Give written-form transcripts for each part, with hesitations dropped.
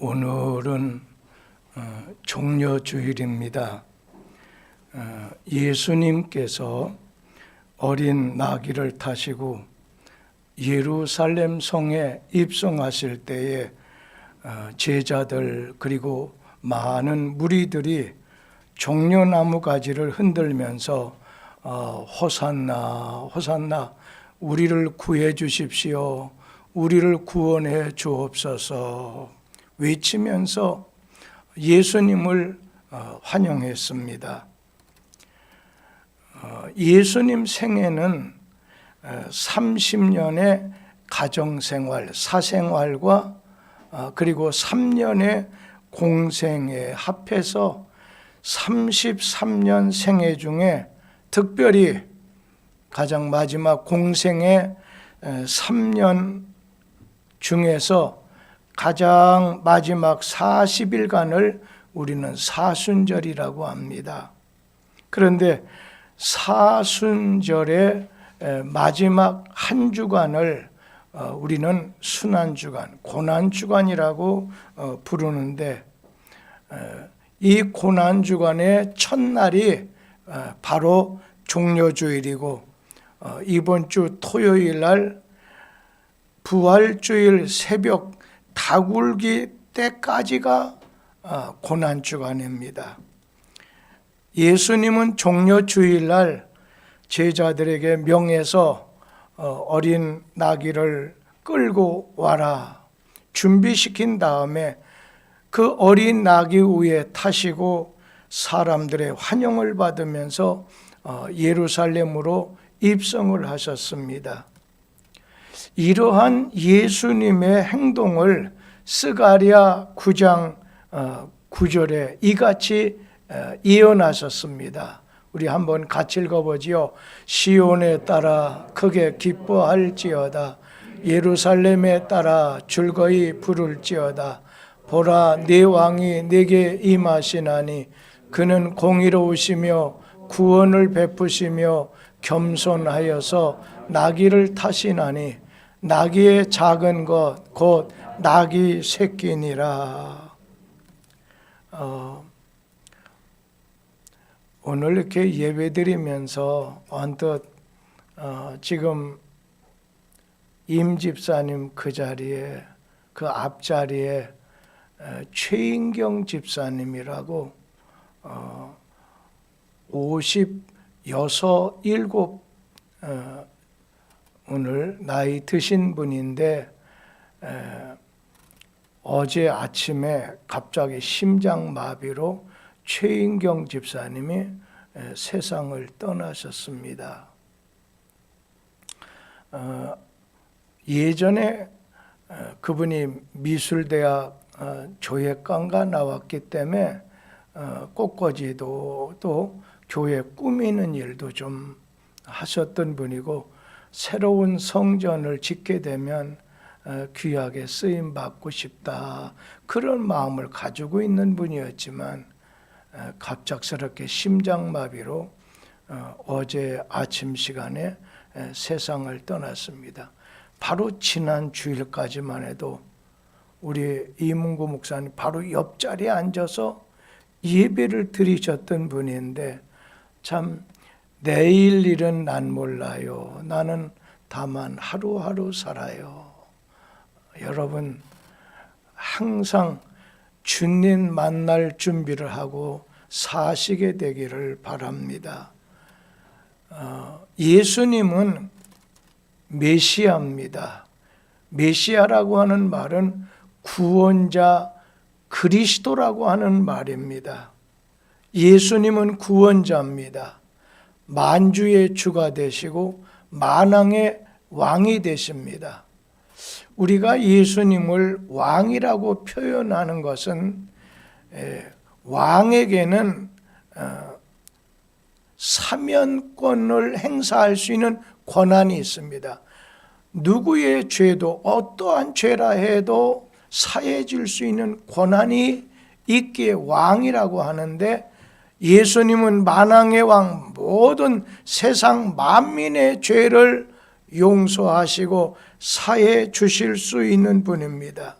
오늘은 종려주일입니다. 예수님께서 어린 나귀를 타시고 예루살렘 성에 입성하실 때에 제자들 그리고 많은 무리들이 종려나무 가지를 흔들면서 호산나 호산나 우리를 구해 주십시오, 우리를 구원해 주옵소서 외치면서 예수님을 환영했습니다. 예수님 생애는 30년의 가정생활, 사생활과 그리고 3년의 공생에 합해서 33년 생애 중에 특별히 가장 마지막 공생의 3년 중에서 가장 마지막 40일간을 우리는 사순절이라고 합니다. 그런데 사순절의 마지막 한 주간을 우리는 순환주간, 고난주간이라고 부르는데, 이 고난주간의 첫날이 바로 종려주일이고, 이번 주 토요일 날 부활주일 새벽 다굴기 때까지가 고난주간입니다. 예수님은 종려주일날 제자들에게 명해서 어린 나귀를 끌고 와라 준비시킨 다음에 그 어린 나귀 위에 타시고 사람들의 환영을 받으면서 예루살렘으로 입성을 하셨습니다. 이러한 예수님의 행동을 스가랴 9장 9절에 이같이 예언하셨습니다. 우리 한번 같이 읽어보지요. 시온에 따라 크게 기뻐할지어다, 예루살렘에 따라 즐거이 부를지어다. 보라, 내 왕이 내게 임하시나니 그는 공의로우시며 구원을 베푸시며 겸손하여서 나귀를 타시나니 나귀의 작은 것 곧 나귀 새끼니라. 오늘 이렇게 예배드리면서 언뜻 지금 임 집사님 그 자리에, 그 앞자리에 최인경 집사님이라고 56, 7 오늘 나이 드신 분인데 어제 아침에 갑자기 심장마비로 최인경 집사님이 세상을 떠나셨습니다. 예전에 그분이 미술대학 조예과가 나왔기 때문에 꽃꽂이도 또 교회 꾸미는 일도 좀 하셨던 분이고, 새로운 성전을 짓게 되면 귀하게 쓰임 받고 싶다 그런 마음을 가지고 있는 분이었지만 갑작스럽게 심장마비로 어제 아침 시간에 세상을 떠났습니다. 바로 지난 주일까지만 해도 우리 이문구 목사님 바로 옆자리에 앉아서 예배를 드리셨던 분인데, 참 내일 일은 난 몰라요, 나는 다만 하루하루 살아요. 여러분 항상 주님 만날 준비를 하고 사시게 되기를 바랍니다. 예수님은 메시아입니다. 메시아라고 하는 말은 구원자, 그리스도라고 하는 말입니다. 예수님은 구원자입니다. 만주의 주가 되시고 만왕의 왕이 되십니다. 우리가 예수님을 왕이라고 표현하는 것은 왕에게는 사면권을 행사할 수 있는 권한이 있습니다. 누구의 죄도 어떠한 죄라 해도 사해 줄 수 있는 권한이 있기에 왕이라고 하는데, 예수님은 만왕의 왕, 모든 세상 만민의 죄를 용서하시고 사해 주실 수 있는 분입니다.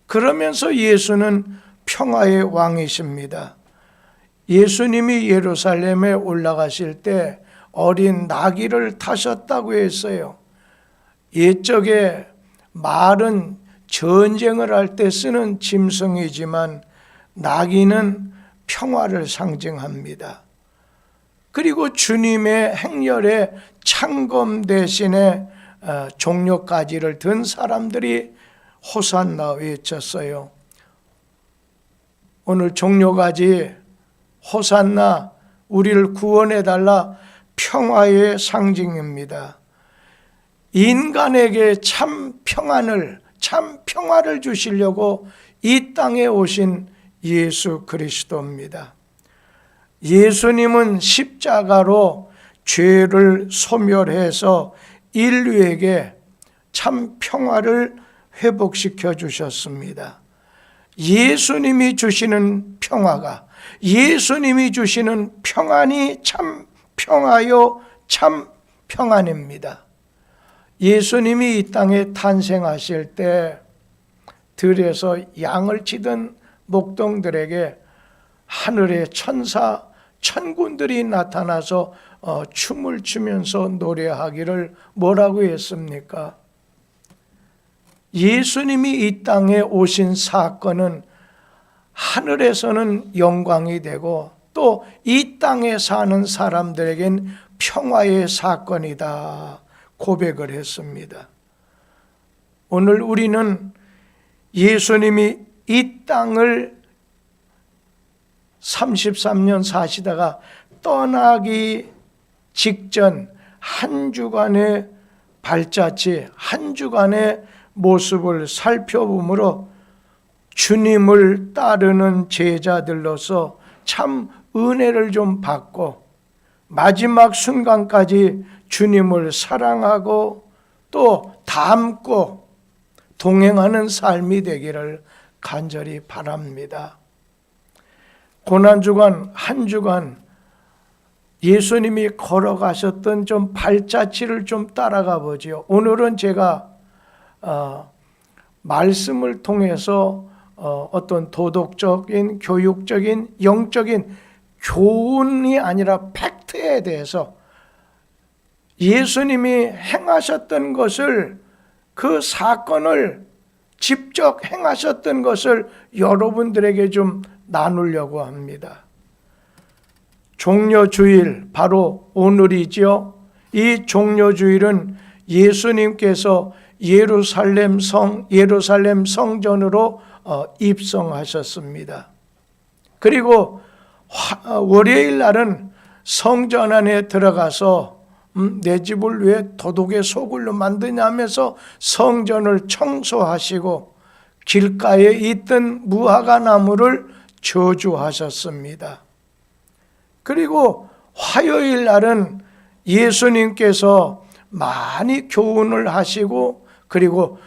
그러면서 예수는 평화의 왕이십니다. 예수님이 예루살렘에 올라가실 때 어린 나귀를 타셨다고 했어요. 옛적에 말은 전쟁을 할 때 쓰는 짐승이지만 나귀는 평화를 상징합니다. 그리고 주님의 행렬에 창검 대신에 종려가지를 든 사람들이 호산나 외쳤어요. 오늘 종려가지 호산나, 우리를 구원해달라, 평화의 상징입니다. 인간에게 참 평화를 주시려고 이 땅에 오신 예수 그리스도입니다. 예수님은 십자가로 죄를 소멸해서 인류에게 참 평화를 회복시켜 주셨습니다. 예수님이 주시는 평화가, 예수님이 주시는 평안이 참 평화요 참 평안입니다. 예수님이 이 땅에 탄생하실 때 들에서 양을 치던 목동들에게 하늘의 천사, 천군들이 나타나서 춤을 추면서 노래하기를 뭐라고 했습니까? 예수님이 이 땅에 오신 사건은 하늘에서는 영광이 되고 또 이 땅에 사는 사람들에겐 평화의 사건이다 고백을 했습니다. 오늘 우리는 예수님이 이 땅을 33년 사시다가 떠나기 직전 한 주간의 발자취, 한 주간의 모습을 살펴보므로 주님을 따르는 제자들로서 참 은혜를 좀 받고 마지막 순간까지 주님을 사랑하고 또 닮고 동행하는 삶이 되기를 간절히 바랍니다. 고난주간 한 주간 예수님이 걸어가셨던 좀 발자취를 좀 따라가 보지요. 오늘은 제가 말씀을 통해서 어떤 도덕적인, 교육적인, 영적인 교훈이 아니라 팩트에 대해서 예수님이 행하셨던 것을, 그 사건을 직접 행하셨던 것을 여러분들에게 좀 나누려고 합니다. 종려주일, 바로 오늘이죠. 이 종려주일은 예수님께서 예루살렘 성전으로 입성하셨습니다. 그리고 월요일 날은 성전 안에 들어가서 내 집을 왜 도둑의 소굴로 만드냐면서 성전을 청소하시고 길가에 있던 무화과 나무를 저주하셨습니다. 그리고 화요일 날은 예수님께서 많이 교훈을 하시고 그리고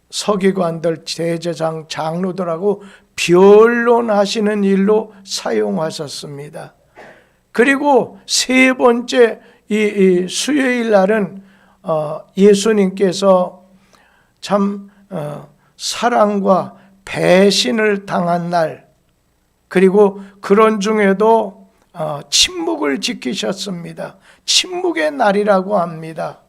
서기관들, 대제사장, 장로들하고 변론하시는 일로 사용하셨습니다. 그리고 세 번째 이 수요일 날은 예수님께서 참 사랑과 배신을 당한 날, 그리고 그런 중에도 침묵을 지키셨습니다. 침묵의 날이라고 합니다.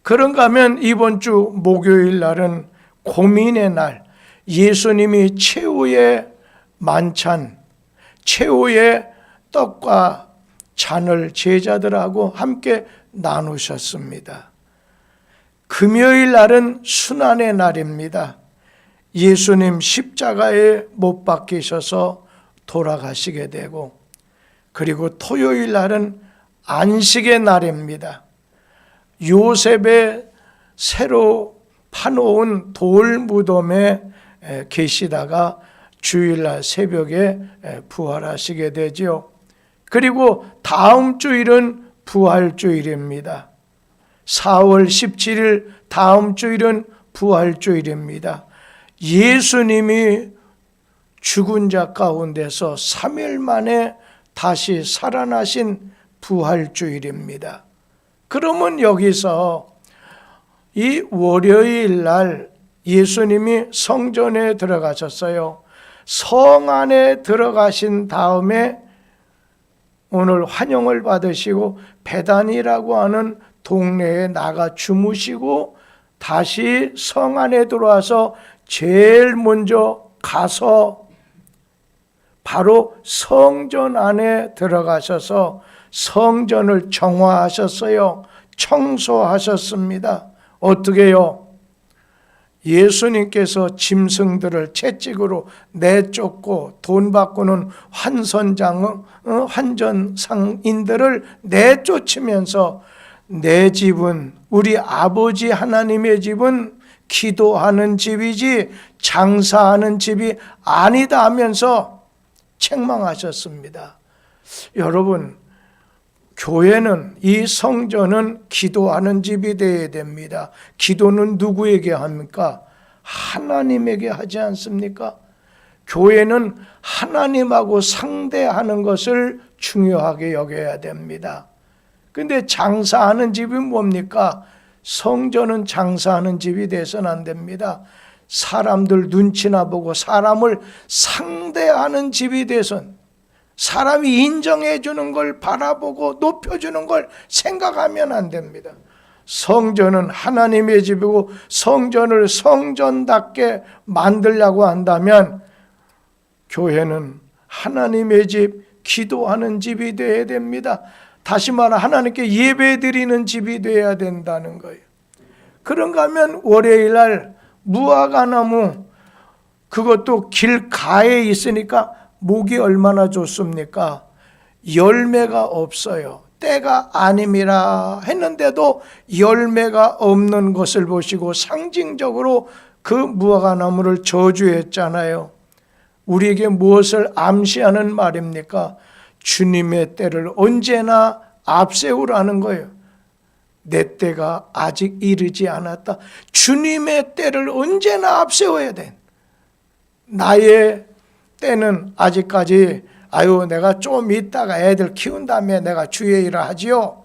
그런가 하면 이번 주 목요일 날은 고민의 날, 예수님이 최후의 만찬, 최후의 떡과 잔을 제자들하고 함께 나누셨습니다. 금요일 날은 순환의 날입니다. 예수님 십자가에 못 박히셔서 돌아가시게 되고, 그리고 토요일 날은 안식의 날입니다. 요셉의 새로 파놓은 돌 무덤에 계시다가 주일날 새벽에 부활하시게 되죠. 그리고 다음 주일은 부활주일입니다. 4월 17일 다음 주일은 부활주일입니다. 예수님이 죽은 자 가운데서 3일 만에 다시 살아나신 부활주일입니다. 그러면 여기서 이 월요일 날 예수님이 성전에 들어가셨어요. 성 안에 들어가신 다음에 오늘 환영을 받으시고 베다니라고 하는 동네에 나가 주무시고 다시 성 안에 들어와서 제일 먼저 가서 바로 성전 안에 들어가셔서 성전을 정화하셨어요. 청소하셨습니다. 어떻게요? 예수님께서 짐승들을 채찍으로 내쫓고 돈 바꾸는 환전상인들을 내쫓으면서 내 집은, 우리 아버지 하나님의 집은 기도하는 집이지 장사하는 집이 아니다 하면서 책망하셨습니다. 여러분, 교회는, 이 성전은 기도하는 집이 되어야 됩니다. 기도는 누구에게 합니까? 하나님에게 하지 않습니까? 교회는 하나님하고 상대하는 것을 중요하게 여겨야 됩니다. 근데 장사하는 집이 뭡니까? 성전은 장사하는 집이 돼서는 안 됩니다. 사람들 눈치나 보고 사람을 상대하는 집이 돼선, 사람이 인정해 주는 걸 바라보고 높여주는 걸 생각하면 안 됩니다. 성전은 하나님의 집이고 성전을 성전답게 만들려고 한다면 교회는 하나님의 집, 기도하는 집이 되어야 됩니다. 다시 말해 하나님께 예배드리는 집이 되어야 된다는 거예요. 그런가 하면 월요일 날 무화과나무, 그것도 길가에 있으니까 목이 얼마나 좋습니까? 열매가 없어요. 때가 아님이라 했는데도 열매가 없는 것을 보시고 상징적으로 그 무화과나무를 저주했잖아요. 우리에게 무엇을 암시하는 말입니까? 주님의 때를 언제나 앞세우라는 거예요. 내 때가 아직 이르지 않았다. 주님의 때를 언제나 앞세워야 돼. 나의 때는 아직까지 내가 좀 있다가 애들 키운 다음에 내가 주의 일을 하지요.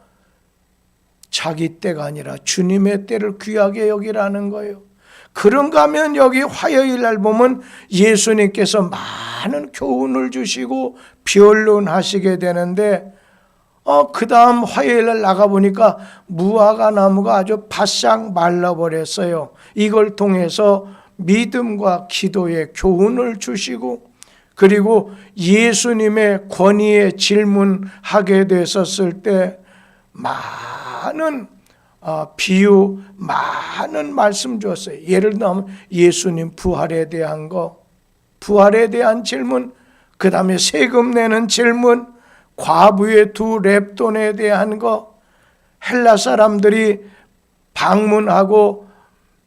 자기 때가 아니라 주님의 때를 귀하게 여기라는 거예요. 그런가 하면 여기 화요일 날 보면 예수님께서 많은 교훈을 주시고 변론하시게 되는데 그 다음 화요일 날 나가보니까 무화과 나무가 아주 바싹 말라버렸어요. 이걸 통해서 믿음과 기도의 교훈을 주시고, 그리고 예수님의 권위에 질문하게 됐었을 때 많은 비유, 많은 말씀 주었어요. 예를 들면 예수님 부활에 대한 거, 부활에 대한 질문, 그 다음에 세금 내는 질문, 과부의 두 렙돈에 대한 거, 헬라 사람들이 방문하고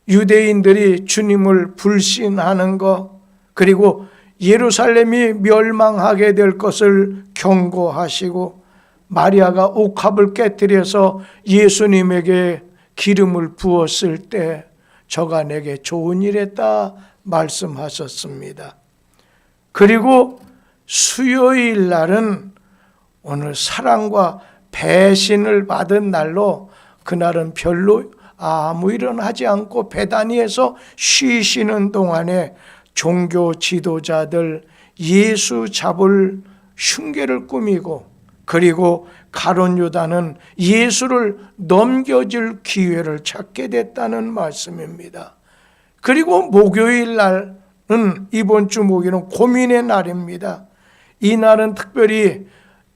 유대인들이 주님을 불신하는 거, 그리고 예루살렘이 멸망하게 될 것을 경고하시고, 마리아가 옥합을 깨뜨려서 예수님에게 기름을 부었을 때 저가 내게 좋은 일 했다 말씀하셨습니다. 그리고 수요일 날은 오늘 사랑과 배신을 받은 날로, 그날은 별로 아무 일은 하지 않고 베다니에서 쉬시는 동안에 종교 지도자들 예수 잡을 흉계를 꾸미고, 그리고 가룟 유다는 예수를 넘겨줄 기회를 찾게 됐다는 말씀입니다. 그리고 목요일 날은, 이번 주 목요일은 고민의 날입니다. 이 날은 특별히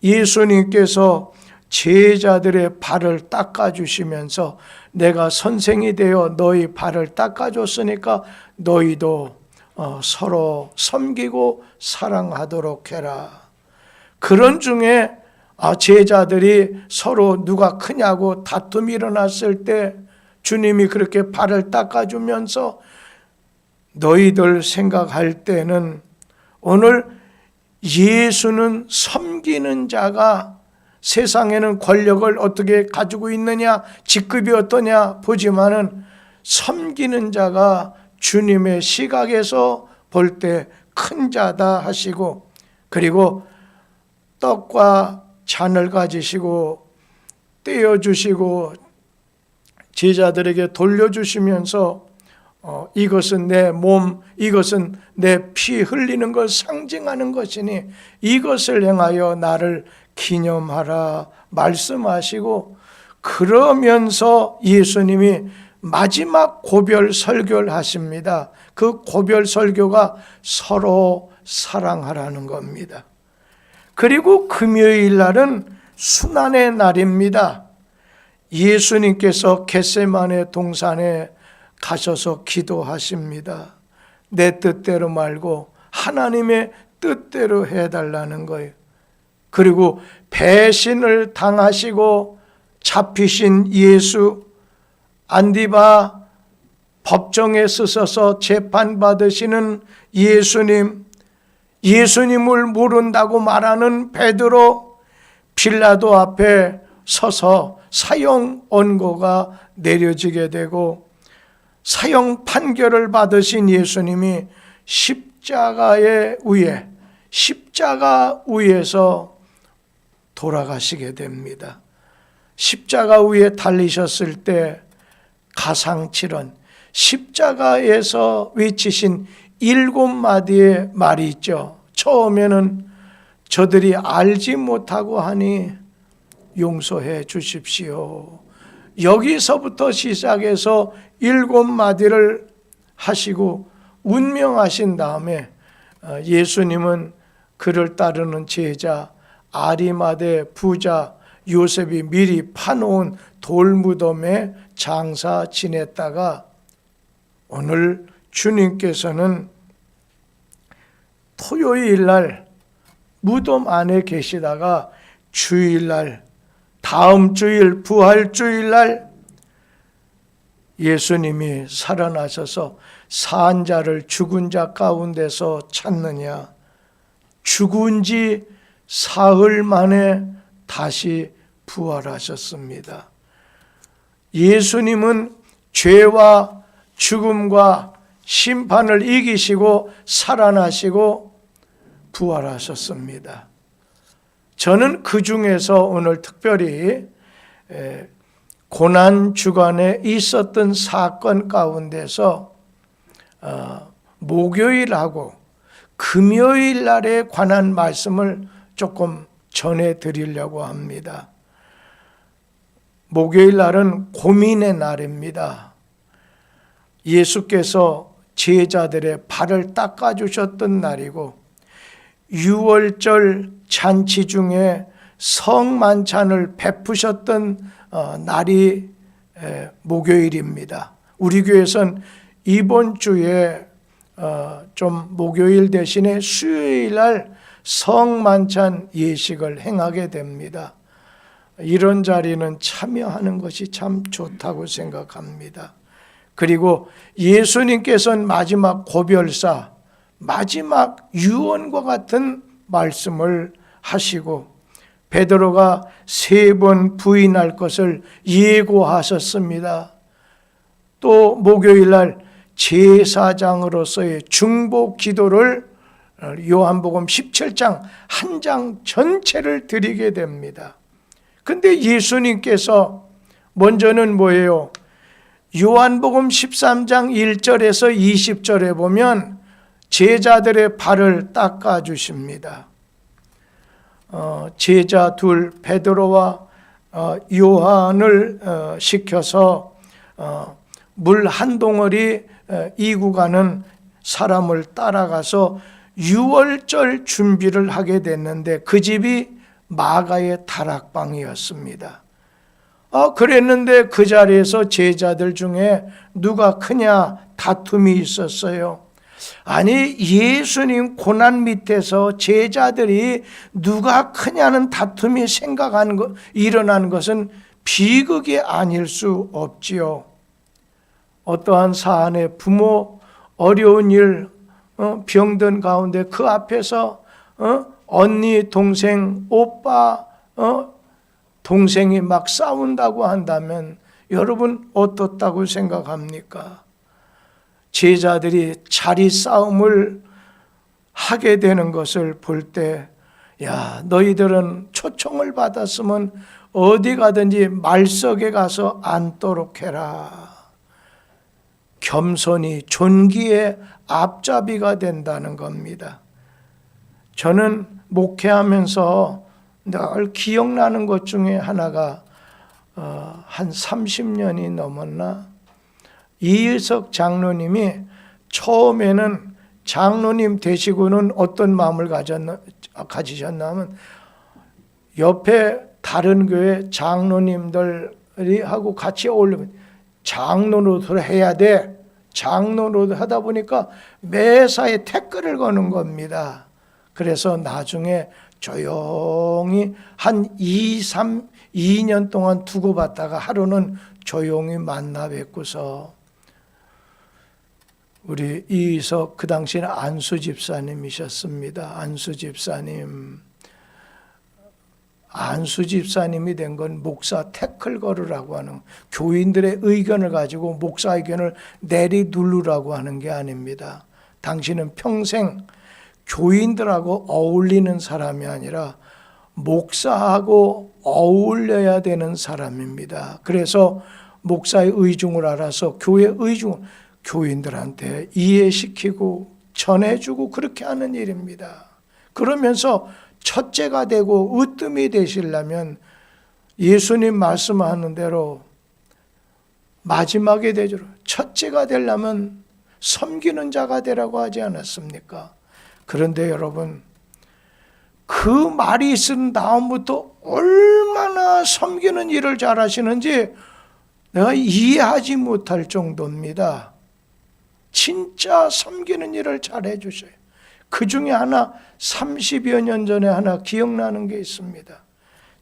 예수님께서 제자들의 발을 닦아주시면서 내가 선생이 되어 너희 발을 닦아줬으니까 너희도 서로 섬기고 사랑하도록 해라. 그런 중에 제자들이 서로 누가 크냐고 다툼이 일어났을 때 주님이 그렇게 발을 닦아주면서 너희들 생각할 때는 오늘 예수는 섬기는 자가 세상에는 권력을 어떻게 가지고 있느냐, 직급이 어떠냐 보지만은 섬기는 자가 주님의 시각에서 볼 때 큰 자다 하시고, 그리고 떡과 잔을 가지시고 떼어주시고 제자들에게 돌려주시면서 이것은 내 몸, 이것은 내 피 흘리는 걸 상징하는 것이니 이것을 행하여 나를 기념하라 말씀하시고, 그러면서 예수님이 마지막 고별 설교를 하십니다. 그 고별 설교가 서로 사랑하라는 겁니다. 그리고 금요일 날은 순환의 날입니다. 예수님께서 겟세마네 동산에 가셔서 기도하십니다. 내 뜻대로 말고 하나님의 뜻대로 해달라는 거예요. 그리고 배신을 당하시고 잡히신 예수, 안디바 법정에 서서 재판받으시는 예수님, 예수님을 모른다고 말하는 베드로, 빌라도 앞에 서서 사형 언고가 내려지게 되고 사형 판결을 받으신 예수님이 십자가 위에서 돌아가시게 됩니다. 십자가 위에 달리셨을 때 가상칠언, 십자가에서 외치신 7마디의 말이 있죠. 처음에는 저들이 알지 못하고 하니 용서해 주십시오. 여기서부터 시작해서 7마디를 하시고 운명하신 다음에 예수님은 그를 따르는 제자 아리마대 부자 요셉이 미리 파놓은 돌무덤에 장사 지냈다가 오늘 주님께서는 토요일 날 무덤 안에 계시다가 주일날, 다음 주일 부활주일날 예수님이 살아나셔서 산 자를 죽은 자 가운데서 찾느냐, 죽은 지 사흘 만에 다시 부활하셨습니다. 예수님은 죄와 죽음과 심판을 이기시고 살아나시고 부활하셨습니다. 저는 그 중에서 오늘 특별히 고난 주간에 있었던 사건 가운데서 목요일하고 금요일 날에 관한 말씀을 조금 전해드리려고 합니다. 목요일 날은 고민의 날입니다. 예수께서 제자들의 발을 닦아주셨던 날이고 유월절 잔치 중에 성만찬을 베푸셨던 날이 목요일입니다. 우리 교회에서는 이번 주에 좀 목요일 대신에 수요일 날 성만찬 예식을 행하게 됩니다. 이런 자리는 참여하는 것이 참 좋다고 생각합니다. 그리고 예수님께서는 마지막 고별사, 마지막 유언과 같은 말씀을 하시고 베드로가 3번 부인할 것을 예고하셨습니다. 또 목요일 날 제사장으로서의 중보 기도를 요한복음 17장 한 장 전체를 드리게 됩니다. 근데 예수님께서 먼저는 뭐예요? 요한복음 13장 1절에서 20절에 보면 제자들의 발을 닦아주십니다. 제자 둘 베드로와 요한을 시켜서 물 한 덩어리 이고 가는 사람을 따라가서 유월절 준비를 하게 됐는데 그 집이 마가의 다락방이었습니다. 그랬는데 그 자리에서 제자들 중에 누가 크냐 다툼이 있었어요. 아니 예수님 고난 밑에서 제자들이 누가 크냐는 다툼이 일어나는 것은 비극이 아닐 수 없지요. 어떠한 사안의 부모 어려운 일 병든 가운데 그 앞에서 언니 동생 오빠 동생이 막 싸운다고 한다면 여러분 어떻다고 생각합니까? 제자들이 자리 싸움을 하게 되는 것을 볼 때 야, 너희들은 초청을 받았으면 어디 가든지 말석에 가서 앉도록 해라. 겸손이 존귀의 앞잡이가 된다는 겁니다. 저는 목회하면서 늘 기억나는 것 중에 하나가 한 30년이 넘었나? 이일석 장로님이 처음에는 장로님 되시고는 어떤 마음을 가지셨냐면 옆에 다른 교회 장로님들이 하고 같이 어울리면 장로노릇을 해야 돼. 장로노릇 하다 보니까 매사에 태클을 거는 겁니다. 그래서 나중에 조용히 한 2년 동안 두고 봤다가 하루는 조용히 만나 뵙고서 우리 이석 그 당시에는 안수 집사님이셨습니다. 안수 집사님이 된 건 목사 태클 걸으라고 하는, 교인들의 의견을 가지고 목사 의견을 내리누르라고 하는 게 아닙니다. 당신은 평생 교인들하고 어울리는 사람이 아니라 목사하고 어울려야 되는 사람입니다. 그래서 목사의 의중을 알아서 교회의 의중을 교인들한테 이해시키고 전해주고 그렇게 하는 일입니다. 그러면서 첫째가 되고 으뜸이 되시려면 예수님 말씀하는 대로 마지막에 되도록 첫째가 되려면 섬기는 자가 되라고 하지 않았습니까? 그런데 여러분, 그 말이 있은 다음부터 얼마나 섬기는 일을 잘하시는지 내가 이해하지 못할 정도입니다. 진짜 섬기는 일을 잘해 주셔요. 그 중에 하나 30여 년 전에 하나 기억나는 게 있습니다.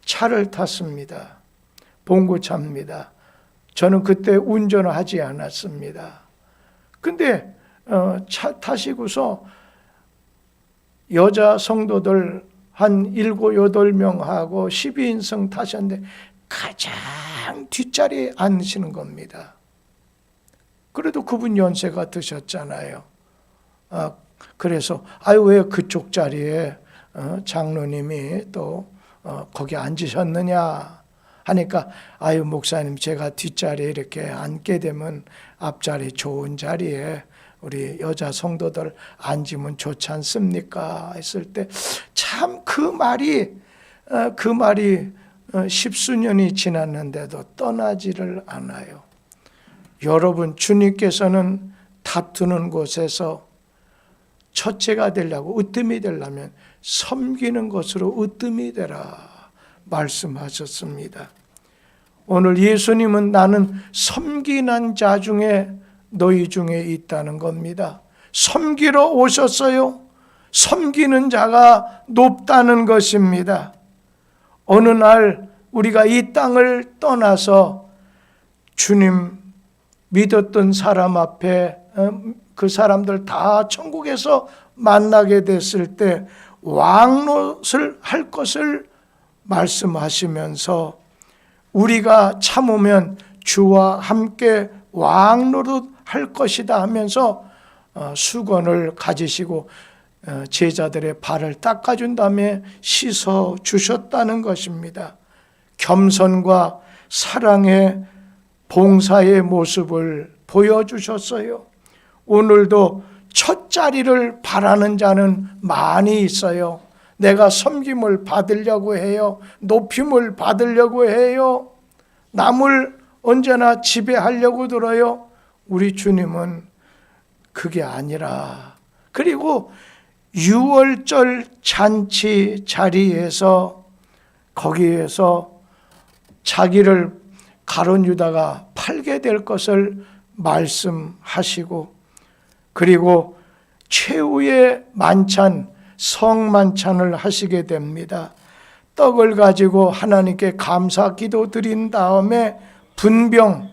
차를 탔습니다. 봉고차입니다. 저는 그때 운전을 하지 않았습니다. 근데 차 타시고서 여자 성도들 한 7, 8명하고 12인승 타셨는데 가장 뒷자리에 앉으시는 겁니다. 그래도 그분 연세가 드셨잖아요. 그래서 왜 그쪽 자리에 장로님이 또 거기 앉으셨느냐 하니까 목사님 제가 뒷자리에 이렇게 앉게 되면 앞자리 좋은 자리에 우리 여자 성도들 앉으면 좋지 않습니까? 했을 때 참 그 말이 십수년이 지났는데도 떠나지를 않아요. 여러분, 주님께서는 다투는 곳에서 첫째가 되려고 으뜸이 되려면 섬기는 것으로 으뜸이 되라 말씀하셨습니다. 오늘 예수님은 나는 섬기는 자 중에 너희 중에 있다는 겁니다. 섬기러 오셨어요. 섬기는 자가 높다는 것입니다. 어느 날 우리가 이 땅을 떠나서 주님 믿었던 사람 앞에 그 사람들 다 천국에서 만나게 됐을 때 왕노릇을 할 것을 말씀하시면서 우리가 참으면 주와 함께 왕노릇 할 것이다 하면서 수건을 가지시고 제자들의 발을 닦아준 다음에 씻어 주셨다는 것입니다. 겸손과 사랑의 봉사의 모습을 보여주셨어요. 오늘도 첫 자리를 바라는 자는 많이 있어요. 내가 섬김을 받으려고 해요. 높임을 받으려고 해요. 남을 언제나 지배하려고 들어요. 우리 주님은 그게 아니라, 그리고 6월절 잔치 자리에서 거기에서 자기를 가룟 유다가 팔게 될 것을 말씀하시고, 그리고 최후의 만찬, 성만찬을 하시게 됩니다. 떡을 가지고 하나님께 감사 기도 드린 다음에 분병,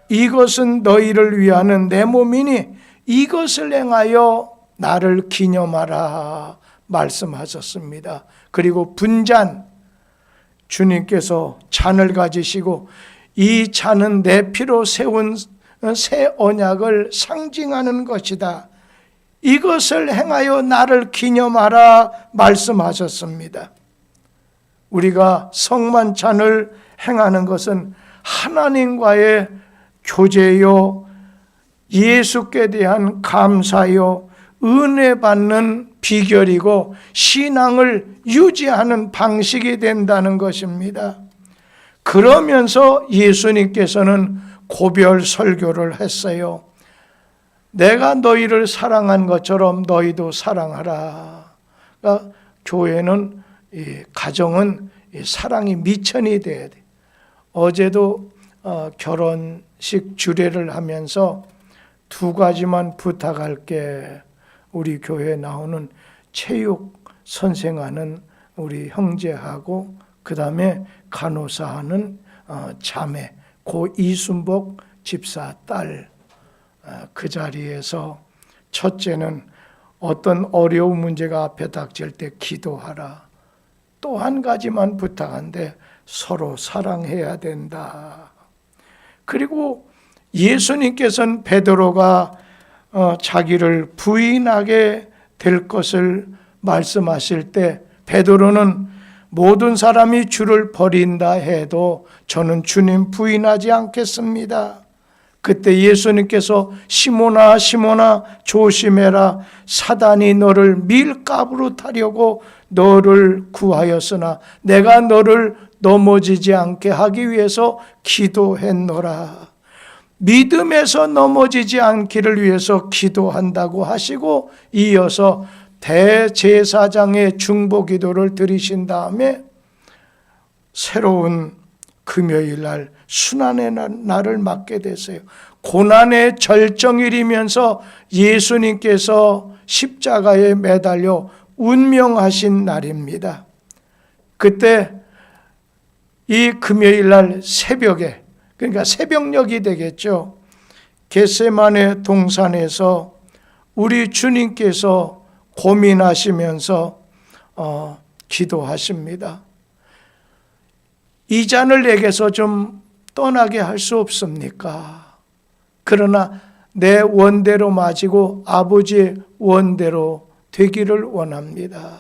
이것은 너희를 위하는 내 몸이니 이것을 행하여 나를 기념하라 말씀하셨습니다. 그리고 분잔, 주님께서 잔을 가지시고 이 잔은 내 피로 세운 새 언약을 상징하는 것이다. 이것을 행하여 나를 기념하라 말씀하셨습니다. 우리가 성만찬을 행하는 것은 하나님과의 교제요, 예수께 대한 감사요 은혜 받는 비결이고 신앙을 유지하는 방식이 된다는 것입니다. 그러면서 예수님께서는 고별 설교를 했어요. 내가 너희를 사랑한 것처럼 너희도 사랑하라. 그러니까 교회는, 가정은 사랑이 미천이 돼야 돼. 어제도 결혼식 주례를 하면서 두 가지만 부탁할게. 우리 교회에 나오는 체육 선생하는 우리 형제하고 그 다음에 간호사하는 자매, 고 이순복 집사 딸, 그 자리에서 첫째는 어떤 어려운 문제가 앞에 닥칠 때 기도하라. 또 한 가지만 부탁한데 서로 사랑해야 된다. 그리고 예수님께서는 베드로가 자기를 부인하게 될 것을 말씀하실 때 베드로는 모든 사람이 주를 버린다 해도 저는 주님 부인하지 않겠습니다. 그때 예수님께서 시몬아 시몬아 조심해라. 사단이 너를 밀가부로 타려고 너를 구하였으나 내가 너를 넘어지지 않게 하기 위해서 기도했노라. 믿음에서 넘어지지 않기를 위해서 기도한다고 하시고 이어서 대제사장의 중보기도를 드리신 다음에 새로운 금요일 날 순환의 날을 맞게 됐어요. 고난의 절정일이면서 예수님께서 십자가에 매달려 운명하신 날입니다. 그때 이 금요일 날 새벽에, 그러니까 새벽녘이 되겠죠. 겟세마네 동산에서 우리 주님께서 고민하시면서 기도하십니다. 이 잔을 내게서 좀 떠나게 할 수 없습니까? 그러나 내 원대로 마시고 아버지의 원대로 되기를 원합니다.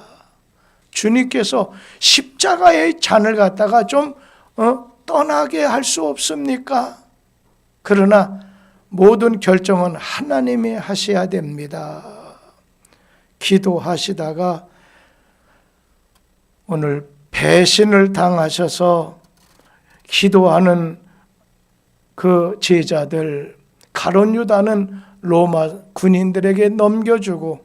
주님께서 십자가의 잔을 갖다가 좀 떠나게 할 수 없습니까? 그러나 모든 결정은 하나님이 하셔야 됩니다. 기도하시다가 오늘 배신을 당하셔서 기도하는 그 제자들, 가룟 유다는 로마 군인들에게 넘겨주고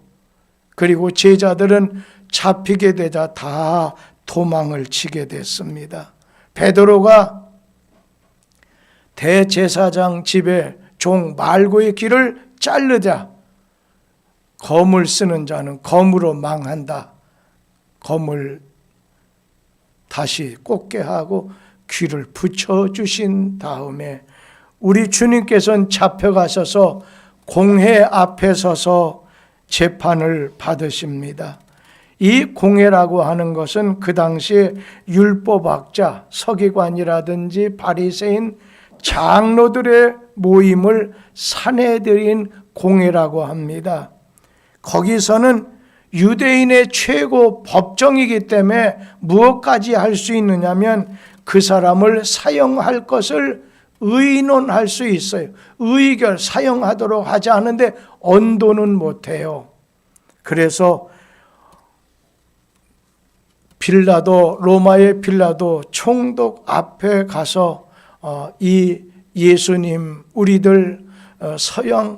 그리고 제자들은 잡히게 되자 다 도망을 치게 됐습니다. 베드로가 대제사장 집에 종 말고의 길을 자르자 검을 쓰는 자는 검으로 망한다. 검을 다시 꽂게 하고 귀를 붙여주신 다음에 우리 주님께서는 잡혀가셔서 공회 앞에 서서 재판을 받으십니다. 이 공회라고 하는 것은 그 당시에 율법학자, 서기관이라든지 바리새인 장로들의 모임을 사내들인 공회라고 합니다. 거기서는 유대인의 최고 법정이기 때문에 무엇까지 할 수 있느냐면 그 사람을 사형할 것을 의논할 수 있어요. 의결, 사형하도록 하지 않은데 언도는 못해요. 그래서 빌라도, 로마의 빌라도 총독 앞에 가서 이 예수님 우리들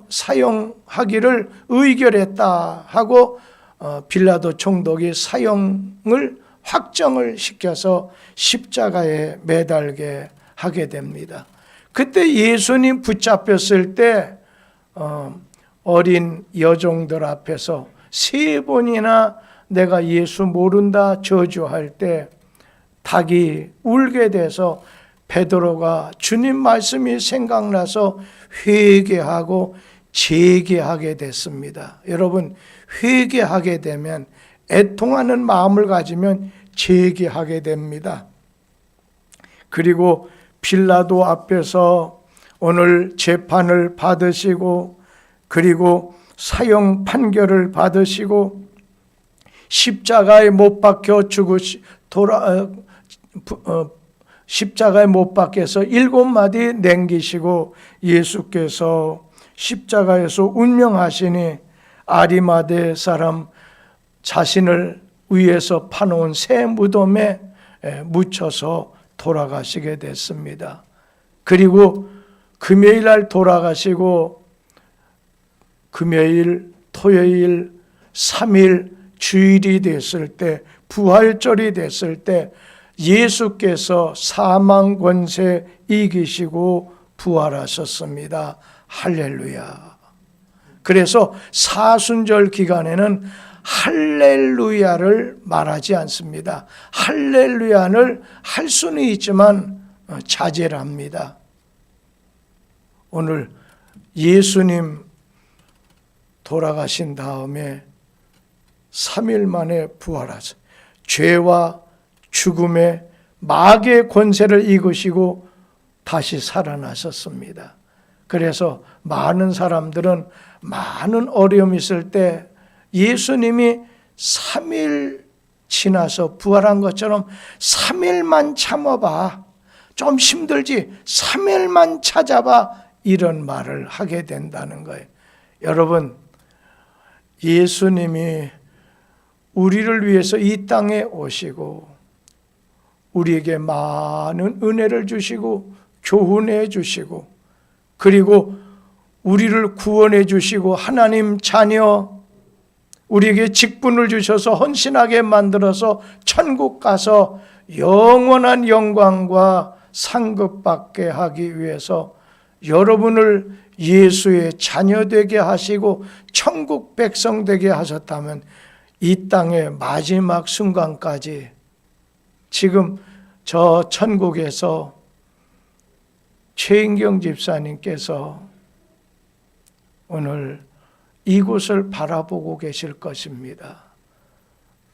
사형하기를 의결했다 하고 빌라도 총독이 사형을 확정을 시켜서 십자가에 매달게 하게 됩니다. 그때 예수님 붙잡혔을 때 어린 여종들 앞에서 3번이나 내가 예수 모른다 저주할 때 닭이 울게 돼서 베드로가 주님 말씀이 생각나서 회개하고 재개하게 됐습니다. 여러분, 회개하게 되면 애통하는 마음을 가지면 재개하게 됩니다. 그리고 빌라도 앞에서 오늘 재판을 받으시고 그리고 사형 판결을 받으시고 십자가에 못 박혀 십자가에 못 박혀서 7마디 남기시고 예수께서 십자가에서 운명하시니 아리마대 사람 자신을 위해서 파놓은 새 무덤에 묻혀서 돌아가시게 됐습니다. 그리고 금요일 날 돌아가시고 금요일, 토요일, 3일 주일이 됐을 때, 부활절이 됐을 때 예수께서 사망 권세 이기시고 부활하셨습니다. 할렐루야. 그래서 사순절 기간에는 할렐루야를 말하지 않습니다. 할렐루야를 할 수는 있지만 자제를 합니다. 오늘 예수님 돌아가신 다음에 3일 만에 부활하셔 죄와 죽음의 마귀의 권세를 이기시고 다시 살아나셨습니다. 그래서 많은 사람들은 많은 어려움이 있을 때 예수님이 3일 지나서 부활한 것처럼 3일만 참아봐, 좀 힘들지 3일만 찾아봐, 이런 말을 하게 된다는 거예요. 여러분, 예수님이 우리를 위해서 이 땅에 오시고 우리에게 많은 은혜를 주시고 교훈해 주시고 그리고 우리를 구원해 주시고 하나님 자녀 우리에게 직분을 주셔서 헌신하게 만들어서 천국 가서 영원한 영광과 상급받게 하기 위해서 여러분을 예수의 자녀 되게 하시고 천국 백성 되게 하셨다면 이 땅의 마지막 순간까지 지금 저 천국에서 최인경 집사님께서 오늘 이곳을 바라보고 계실 것입니다.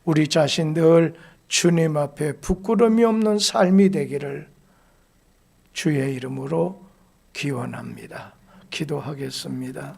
우리 자신 늘 주님 앞에 부끄러움이 없는 삶이 되기를 주의 이름으로 기원합니다. 기도하겠습니다.